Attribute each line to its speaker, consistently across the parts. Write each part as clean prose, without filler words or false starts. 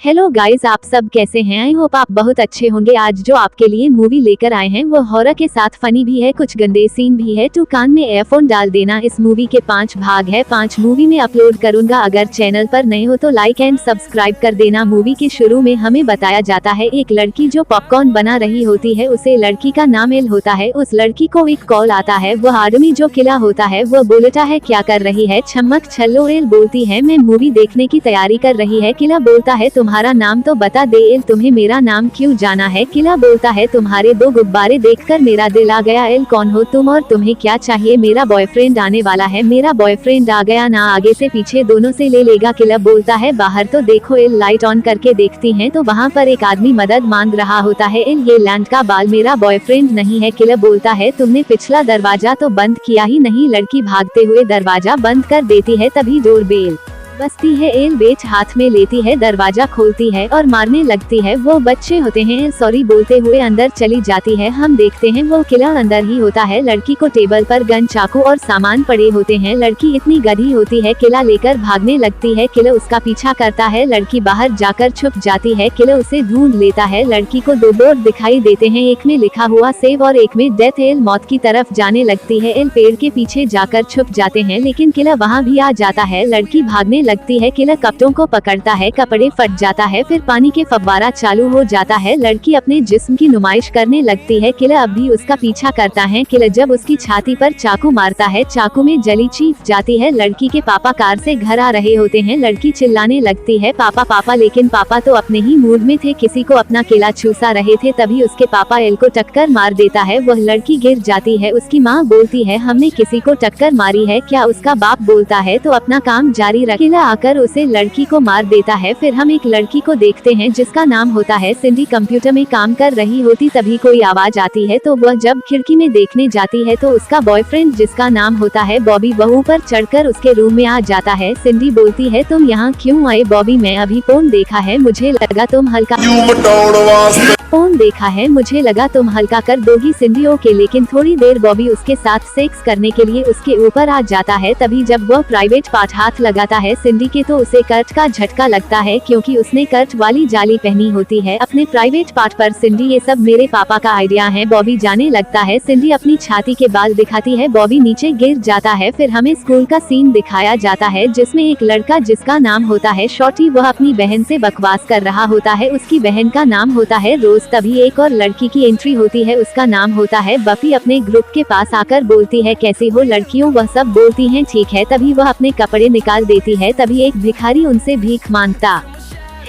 Speaker 1: Hello guys, आप सब कैसे हैं? आई होप आप बहुत अच्छे होंगे। आज जो आपके लिए मूवी लेकर आए हैं वो हॉरर के साथ फनी भी है, कुछ गंदे सीन भी है। तो कान में एयरफोन डाल देना। इस मूवी के 5 भाग है, 5 मूवी में अपलोड करूंगा। अगर चैनल पर नए हो तो लाइक एंड सब्सक्राइब कर देना। मूवी के शुरू में हमें बताया जाता है एक लड़की जो पॉपकॉर्न बना रही होती है, उसे लड़की का नाम एल होता है। उस लड़की को एक कॉल आता है, वो आदमी जो किला होता है वो बोलता है क्या कर रही है छमक छल्लो। एल बोलती है मैं मूवी देखने की तैयारी कर रही है। किला बोलता है तुम्हारा नाम तो बता दे। एल तुम्हें मेरा नाम क्यों जाना है? किला बोलता है तुम्हारे 2 गुब्बारे देखकर मेरा दिल आ गया। एल कौन हो तुम और तुम्हें क्या चाहिए? मेरा बॉयफ्रेंड आने वाला है। मेरा बॉयफ्रेंड आ गया ना, आगे से पीछे दोनों से ले लेगा। किला बोलता है बाहर तो देखो। एल लाइट ऑन करके देखती है तो वहाँ पर एक आदमी मदद मांग रहा होता है। एल ये लैंड का बाल मेरा बॉयफ्रेंड नहीं है। किला बोलता है तुमने पिछला दरवाजा तो बंद किया ही नहीं। लड़की भागते हुए दरवाजा बंद कर देती है, तभी डोरबेल बजती है। एल बेच हाथ में लेती है, दरवाजा खोलती है और मारने लगती है। वो बच्चे होते हैं। एल सॉरी बोलते हुए अंदर चली जाती है। हम देखते हैं वो किला अंदर ही होता है। लड़की को टेबल पर गन, चाकू और सामान पड़े होते हैं। लड़की इतनी गधी होती है, किला लेकर भागने लगती है। किला उसका पीछा करता है। लड़की बाहर जाकर छुप जाती है। किला उसे ढूंढ लेता है। लड़की को 2 बोर्ड दिखाई देते हैं, एक में लिखा हुआ सेव और एक में डेथ। एल मौत की तरफ जाने लगती है। एल पेड़ के पीछे जाकर छुप जाते हैं, लेकिन किला वहाँ भी आ जाता है। लड़की भागने लगती है। किला कपड़ों को पकड़ता है, कपड़े फट जाता है, फिर पानी के फव्वारा चालू हो जाता है। लड़की अपने जिस्म की नुमाइश करने लगती है। किला अब भी उसका पीछा करता है। किला जब उसकी छाती पर चाकू मारता है, चाकू में जली चीख जाती है। लड़की के पापा कार से घर आ रहे होते हैं। लड़की चिल्लाने लगती है पापा पापा, लेकिन पापा तो अपने ही मूड में थे, किसी को अपना केला चूसा रहे थे। तभी उसके पापा एल को टक्कर मार देता है। वह लड़की गिर जाती है। उसकी माँ बोलती है हमने किसी को टक्कर मारी है क्या? उसका बाप बोलता है तो अपना काम जारी रख। किला आकर उसे लड़की को मार देता है। फिर हम एक लड़की को देखते हैं जिसका नाम होता है सिंडी। कंप्यूटर में काम कर रही होती तभी कोई आवाज आती है, तो वह जब खिड़की में देखने जाती है तो उसका बॉयफ्रेंड जिसका नाम होता है बॉबी, वह ऊपर चढ़कर उसके रूम में आ जाता है। सिंडी बोलती है तुम यहाँ क्यों आए? बॉबी मैं अभी फोन देखा है, मुझे लगा तुम हल्का फोन देखा है, मुझे लगा तुम हल्का कर दोगी। सिंडी ओके, लेकिन थोड़ी देर बॉबी उसके साथ सेक्स करने के लिए उसके ऊपर आ जाता है। तभी जब वह प्राइवेट पार्ट हाथ लगाता है सिंडी के तो उसे कर्ट का झटका लगता है, क्योंकि उसने कर्ट वाली जाली पहनी होती है अपने प्राइवेट पार्ट पर। सिंडी ये सब मेरे पापा का आइडिया है। बॉबी जाने लगता है। सिंडी अपनी छाती के बाल दिखाती है, बॉबी नीचे गिर जाता है। फिर हमें स्कूल का सीन दिखाया जाता है जिसमें एक लड़का जिसका नाम होता है शॉर्टी, वह अपनी बहन से बकवास कर रहा होता है। उसकी बहन का नाम होता है रोज। तभी एक और लड़की की एंट्री होती है, उसका नाम होता है बफी। अपने ग्रुप के पास आकर बोलती है कैसी हो लड़कियों? वह सब बोलती हैं ठीक है। तभी वह अपने कपड़े निकाल देती है। तभी एक भिखारी उनसे भीख मांगता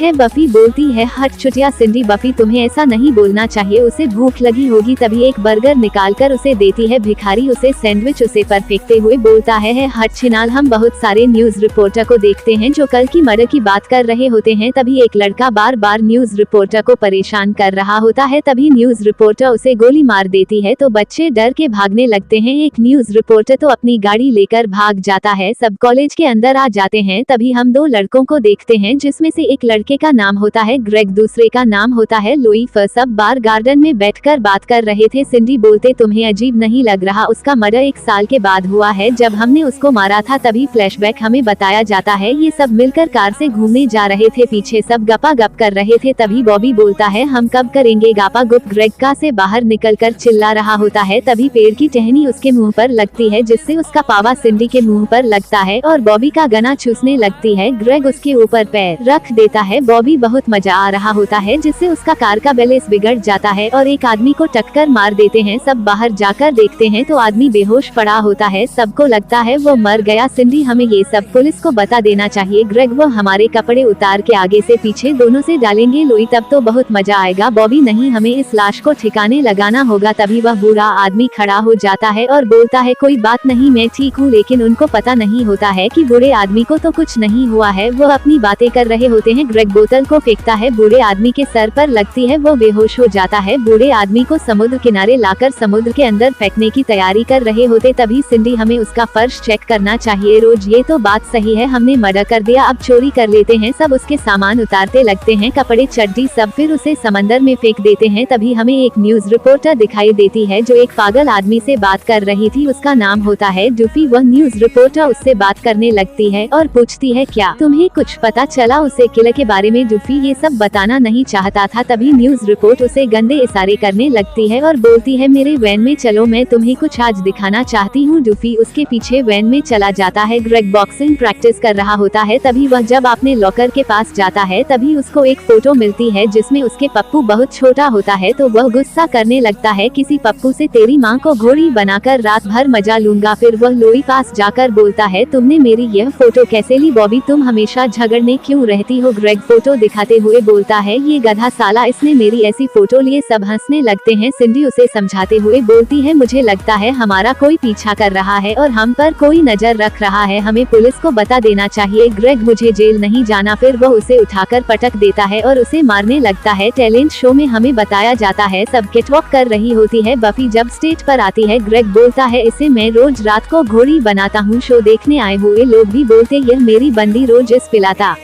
Speaker 1: है। बफी बोलती है हट चुटिया। सिंडी बफी तुम्हें ऐसा नहीं बोलना चाहिए, उसे भूख लगी होगी। तभी एक बर्गर निकालकर उसे देती है। भिखारी उसे सैंडविच उसे पर फेंकते हुए बोलता है हट छिनाल। हम बहुत सारे न्यूज रिपोर्टर को देखते हैं जो कल की मर्डर की बात कर रहे होते हैं। तभी एक लड़का बार बार न्यूज रिपोर्टर को परेशान कर रहा होता है। तभी न्यूज रिपोर्टर उसे गोली मार देती है तो बच्चे डर के भागने लगते हैं। एक न्यूज रिपोर्टर तो अपनी गाड़ी लेकर भाग जाता है। सब कॉलेज के अंदर आ जाते हैं। तभी हम 2 लड़कों को देखते हैं जिसमें से एक लड़के का नाम होता है ग्रेग, दूसरे का नाम होता है लुई। सब बार गार्डन में बैठकर बात कर रहे थे। सिंडी बोलते तुम्हें अजीब नहीं लग रहा? उसका मर्डर 1 साल के बाद हुआ है जब हमने उसको मारा था। तभी फ्लैशबैक हमें बताया जाता है ये सब मिलकर कार से घूमने जा रहे थे, पीछे सब गपा गप कर रहे थे। तभी बॉबी बोलता है हम कब करेंगे गापा गुप? ग्रेग कार से बाहर निकलकर चिल्ला रहा होता है। तभी पेड़ की टहनी उसके मुंह पर लगती है जिससे उसका पावा सिंडी के मुंह पर लगता है और बॉबी का गला चूसने लगती है। ग्रेग उसके ऊपर पैर रख देता है। बॉबी बहुत मजा आ रहा होता है जिससे उसका कार का बैलेंस बिगड़ जाता है और एक आदमी को टक्कर मार देते हैं। सब बाहर जाकर देखते हैं तो आदमी बेहोश पड़ा होता है। सबको लगता है वो मर गया। सिंडी हमें ये सब पुलिस को बता देना चाहिए। ग्रेग वो हमारे कपड़े उतार के आगे से पीछे दोनों से डालेंगे लुई, तब तो बहुत मजा आएगा। बॉबी नहीं, हमें इस लाश को ठिकाने लगाना होगा। तभी वह बूढ़ा आदमी खड़ा हो जाता है और बोलता है कोई बात नहीं मैं ठीक हूँ। लेकिन उनको पता नहीं होता है कि बूढ़े आदमी को तो कुछ नहीं हुआ है। वो अपनी बातें कर रहे होते हैं। ग्रेग बोतल को फेंकता है, बूढ़े आदमी के सर पर लगती है, वो बेहोश हो जाता है। बूढ़े आदमी को समुद्र किनारे लाकर समुद्र के अंदर फेंकने की तैयारी कर रहे होते। तभी सिंडी हमें उसका फर्श चेक करना चाहिए रोज। ये तो बात सही है, हमने मर्डर कर दिया, अब चोरी कर लेते हैं। सब उसके सामान उतारते लगते हैं, कपड़े चड्डी सब, फिर उसे समंदर में फेंक देते हैं। तभी हमें एक न्यूज रिपोर्टर दिखाई देती है जो एक पागल आदमी से बात कर रही थी। उसका नाम होता है डूफी। वह न्यूज रिपोर्टर उससे बात करने लगती है और पूछती है क्या तुम्हें कुछ पता चला? उसे किले के बारे में डूफी ये सब बताना नहीं चाहता था। तभी न्यूज रिपोर्ट उसे गंदे इशारे करने लगती है और बोलती है मेरे वैन में चलो, मैं तुम्हें कुछ आज दिखाना चाहती हूँ। डूफी उसके पीछे वैन में चला जाता है। ग्रेग बॉक्सिंग प्रैक्टिस कर रहा होता है। तभी वह जब अपने लॉकर के पास जाता है तभी उसको एक फोटो मिलती है जिसमें उसके पप्पू बहुत छोटा होता है। तो वह गुस्सा करने लगता है, किसी पप्पू से तेरी माँ को घोड़ी बनाकर रात भर मजा लूंगा। फिर वह लोई पास जाकर बोलता है तुमने मेरी यह फोटो कैसे ली बॉबी, तुम हमेशा झगड़ने क्यों रहती हो। ग्रेग फोटो दिखाते हुए बोलता है ये गधा साला, इसने मेरी ऐसी फोटो लिए। सब हंसने लगते हैं। सिंडी उसे समझाते हुए बोलती है मुझे लगता है हमारा कोई पीछा कर रहा है और हम पर कोई नजर रख रहा है, हमें पुलिस को बता देना चाहिए। ग्रेग मुझे जेल नहीं जाना। फिर वह उसे उठाकर पटक देता है और उसे मारने लगता है। टैलेंट शो में हमें बताया जाता है सब कैटवॉक कर रही होती है। बफी जब स्टेज पर आती है ग्रेग बोलता है इसे मैं रोज रात को घोड़ी बनाता हूँ। शो देखने आए हुए लोग भी बोलते यह मेरी बंदी रोज इस पिलाता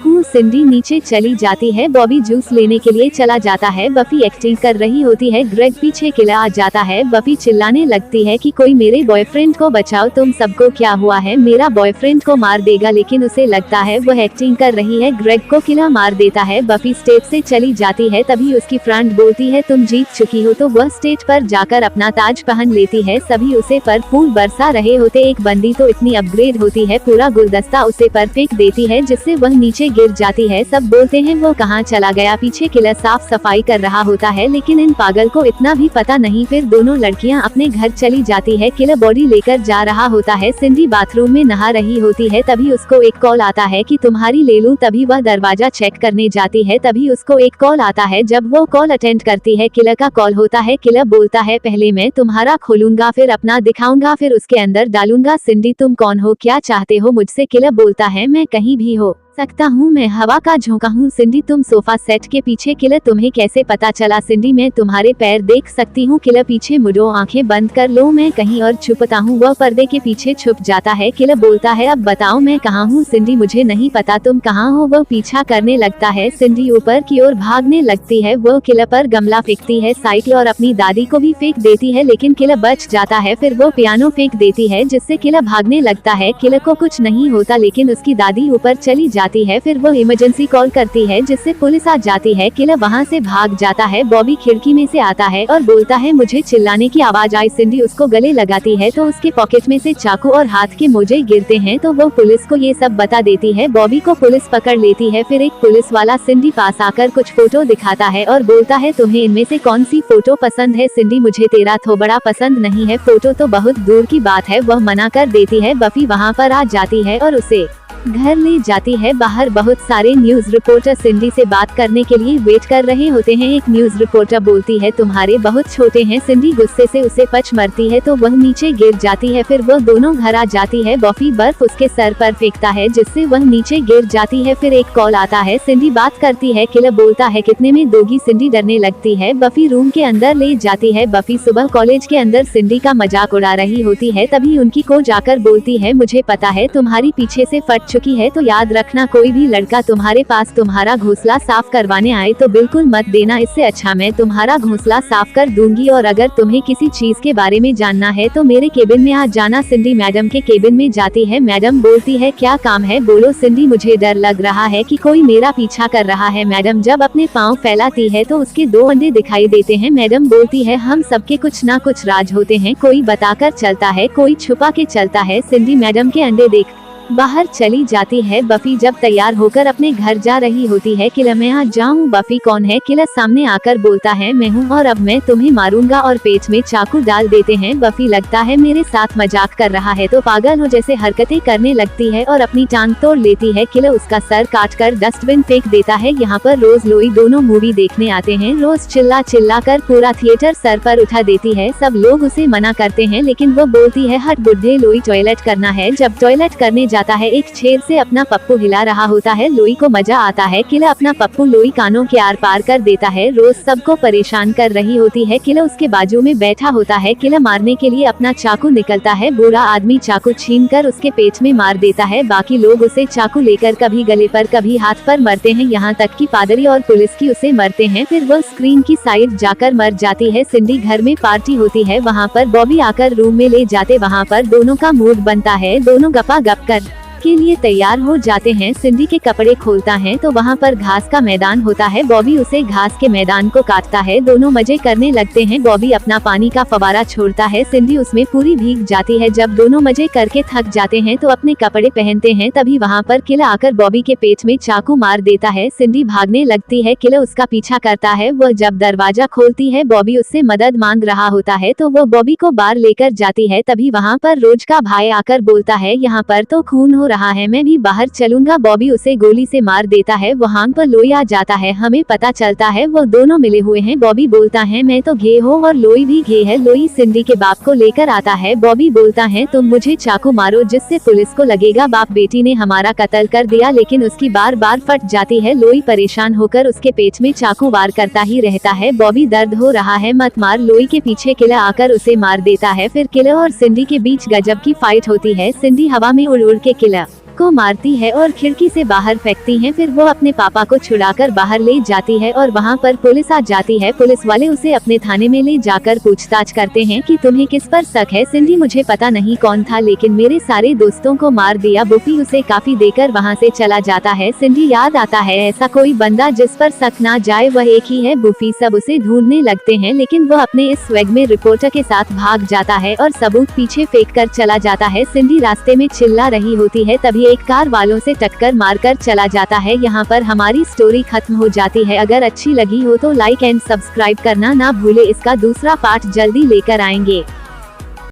Speaker 1: हूँ। सिंडी नीचे चली जाती है। बॉबी जूस लेने के लिए चला जाता है। बफी एक्टिंग कर रही होती है। ग्रेग पीछे किला आ जाता है। बफी चिल्लाने लगती है कि कोई मेरे बॉयफ्रेंड को बचाओ, तुम सबको क्या हुआ है, मेरा बॉयफ्रेंड को मार देगा। लेकिन उसे लगता है वह एक्टिंग कर रही है। ग्रेग को किला मार देता है। बफी स्टेज से चली जाती है। तभी उसकी फ्रेंड बोलती है तुम जीत चुकी हो। तो वह स्टेज पर जाकर अपना ताज पहन लेती है। सभी उसे पर फूल बरसा रहे होते। एक बंदी तो इतनी अपग्रेड होती है पूरा गुलदस्ता उसे पर फेंक देती है जिससे वह नीचे गिर जाती है। सब बोलते हैं वो कहाँ चला गया। पीछे किलर साफ सफाई कर रहा होता है लेकिन इन पागल को इतना भी पता नहीं। फिर दोनों लड़कियां अपने घर चली जाती है। किलर बॉडी लेकर जा रहा होता है। सिंडी बाथरूम में नहा रही होती है। तभी उसको एक कॉल आता है कि तुम्हारी ले लूं। तभी वह दरवाजा चेक करने जाती है। तभी उसको एक कॉल आता है। जब वो कॉल अटेंड करती है किलर का कॉल होता है। किलर बोलता है पहले मैं तुम्हारा खोलूंगा फिर अपना दिखाऊंगा फिर उसके अंदर डालूंगा। सिंडी तुम कौन हो, क्या चाहते हो मुझसे। किलर बोलता है मैं कहीं भी हो सकता हूँ, मैं हवा का झोंका हूँ। सिंडी तुम सोफा सेट के पीछे। किलर तुम्हें कैसे पता चला। सिंडी मैं तुम्हारे पैर देख सकती हूँ। किलर पीछे मुड़ो, आंखें बंद कर लो, मैं कहीं और छुपता हूँ। वह पर्दे के पीछे छुप जाता है। किलर बोलता है अब बताओ मैं कहाँ हूँ। सिंडी मुझे नहीं पता, तुम कहाँ हो। वह पीछा करने लगता है। सिंडी ऊपर की ओर भागने लगती है। वो किलर पर गमला फेंकती है, साइकिल और अपनी दादी को भी फेंक देती है लेकिन किलर बच जाता है। फिर वो पियानो फेंक देती है जिससे किलर भागने लगता है। किलर को कुछ नहीं होता लेकिन उसकी दादी ऊपर चली जाती है। फिर वो इमरजेंसी कॉल करती है जिससे पुलिस आ जाती है। किलर वहाँ से भाग जाता है। बॉबी खिड़की में से आता है और बोलता है मुझे चिल्लाने की आवाज आई। सिंडी उसको गले लगाती है तो उसके पॉकेट में से चाकू और हाथ के मोजे गिरते हैं तो वो पुलिस को ये सब बता देती है। बॉबी को पुलिस पकड़ लेती है। फिर एक पुलिस वाला सिंडी पास आकर कुछ फोटो दिखाता है और बोलता है तुम्हें इनमें से कौन सी फोटो पसंद है। सिंडी मुझे तेरा थोबड़ा पसंद नहीं है, फोटो तो बहुत दूर की बात है, वह मना कर देती है। बफी वहाँ पर आ जाती है और उसे घर ले जाती है। बाहर बहुत सारे न्यूज रिपोर्टर सिंडी से बात करने के लिए वेट कर रहे होते हैं। एक न्यूज रिपोर्टर बोलती है तुम्हारे बहुत छोटे हैं। सिंडी गुस्से से उसे पच मरती है तो वह नीचे गिर जाती है। फिर वह दोनों घर आ जाती है। बफी बर्फ उसके सर पर फेंकता है जिससे वह नीचे गिर जाती है। फिर एक कॉल आता है। सिंडी बात करती है। किलर बोलता है कितने में दोगी। सिंडी डरने लगती है। बफी रूम के अंदर ले जाती है। बफी सुबह कॉलेज के अंदर सिंडी का मजाक उड़ा रही होती है। तभी उनकी को जाकर बोलती है मुझे पता है तुम्हारी पीछे से फट चुकी है तो याद रखना कोई भी लड़का तुम्हारे पास तुम्हारा घोंसला साफ करवाने आए तो बिल्कुल मत देना, इससे अच्छा मैं तुम्हारा घोंसला साफ कर दूंगी। और अगर तुम्हें किसी चीज के बारे में जानना है तो मेरे केबिन में आ जाना। सिंडी मैडम के केबिन में जाती है। मैडम बोलती है क्या काम है बोलो। सिंडी मुझे डर लग रहा है कि कोई मेरा पीछा कर रहा है। मैडम जब अपने पाँव फैलाती है तो उसके 2 अंडे दिखाई देते हैं। मैडम बोलती है हम सबके कुछ ना कुछ राज होते हैं, कोई बताकर चलता है, कोई छुपा के चलता है। सिंडी मैडम के अंडे देख बाहर चली जाती है। बफी जब तैयार होकर अपने घर जा रही होती है। किलर मैं आ जाऊँ। बफी कौन है। किलर सामने आकर बोलता है मैं हूँ और अब मैं तुम्हें मारूंगा और पेट में चाकू डाल देते हैं। बफी लगता है मेरे साथ मजाक कर रहा है तो पागल हो जैसे हरकतें करने लगती है और अपनी टांग तोड़ लेती है। किलर उसका सर काटकर डस्टबिन फेंक देता है। यहाँ पर रोज लोई दोनों मूवी देखने आते हैं। रोज चिल्ला चिल्ला कर पूरा थिएटर सर पर उठा देती है। सब लोग उसे मना करते हैं लेकिन वो बोलती है हट बुढ़े, लोई टॉयलेट करना है। जब टॉयलेट करने जाता है एक छेद से अपना पप्पू हिला रहा होता है। लोई को मजा आता है। किलर अपना पप्पू लोई कानों के आर पार कर देता है। रोज सबको परेशान कर रही होती है। किलर उसके बाजू में बैठा होता है। किलर मारने के लिए अपना चाकू निकलता है। बुरा आदमी चाकू छीनकर उसके पेट में मार देता है। बाकी लोग उसे चाकू लेकर कभी गले पर कभी हाथ पर मरते हैं, यहाँ तक कि पादरी और पुलिस की उसे मरते हैं। फिर वह स्क्रीन की साइड जाकर मर जाती है। सिंडी घर में पार्टी होती है, वहाँ पर बॉबी आकर रूम में ले जाते। वहाँ पर दोनों का मूड बनता है। दोनों गपा गप कर के लिए तैयार हो जाते हैं। सिंडी के कपड़े खोलता है तो वहाँ पर घास का मैदान होता है। बॉबी उसे घास के मैदान को काटता है। दोनों मजे करने लगते हैं। बॉबी अपना पानी का फवारा छोड़ता है, सिंडी उसमें पूरी भीग जाती है। जब दोनों मजे करके थक जाते हैं तो अपने कपड़े पहनते हैं। तभी वहाँ पर किला आकर बॉबी के पेट में चाकू मार देता है। सिंडी भागने लगती है, किला उसका पीछा करता है। वह जब दरवाजा खोलती है, बॉबी उससे मदद मांग रहा होता है तो वो बॉबी को बाहर लेकर जाती है। तभी वहाँ पर रोज का भाई आकर बोलता है, यहाँ पर तो खून हो रहा है, मैं भी बाहर चलूंगा। बॉबी उसे गोली से मार देता है। वहाँ पर लोई आ जाता है। हमें पता चलता है वो दोनों मिले हुए हैं। बॉबी बोलता है, मैं तो घे हो और लोई भी घे है। लोई सिंडी के बाप को लेकर आता है। बॉबी बोलता है, तुम मुझे चाकू मारो जिससे पुलिस को लगेगा बाप बेटी ने हमारा कत्ल कर दिया, लेकिन उसकी बार बार फट जाती है। लोई परेशान होकर उसके पेट में चाकू वार करता ही रहता है। बॉबी दर्द हो रहा है, मत मार। लोई के पीछे किला आकर उसे मार देता है। फिर किला और सिंडी के बीच गजब की फाइट होती है। सिंडी हवा में उड़ उड़ के किला को मारती है और खिड़की से बाहर फेंकती है। फिर वो अपने पापा को छुड़ाकर बाहर ले जाती है और वहाँ पर पुलिस आ जाती है। पुलिस वाले उसे अपने थाने में ले जाकर पूछताछ करते हैं कि तुम्हें किस पर शक है। सिंडी, मुझे पता नहीं कौन था, लेकिन मेरे सारे दोस्तों को मार दिया। बुफी उसे काफी देकर वहाँ से चला जाता है। सिंडी याद आता है, ऐसा कोई बंदा जिस पर शक ना जाए वह एक ही है, बुफी। सब उसे ढूंढने लगते हैं, लेकिन वह अपने इस स्वैग में रिपोर्टर के साथ भाग जाता है और सबूत पीछे फेंक कर चला जाता है। सिंडी रास्ते में चिल्ला रही होती है, तभी एक कार वालों से टक्कर मारकर चला जाता है। यहाँ पर हमारी स्टोरी खत्म हो जाती है। अगर अच्छी लगी हो तो लाइक एंड सब्सक्राइब करना ना भूले। इसका दूसरा पार्ट जल्दी लेकर आएंगे।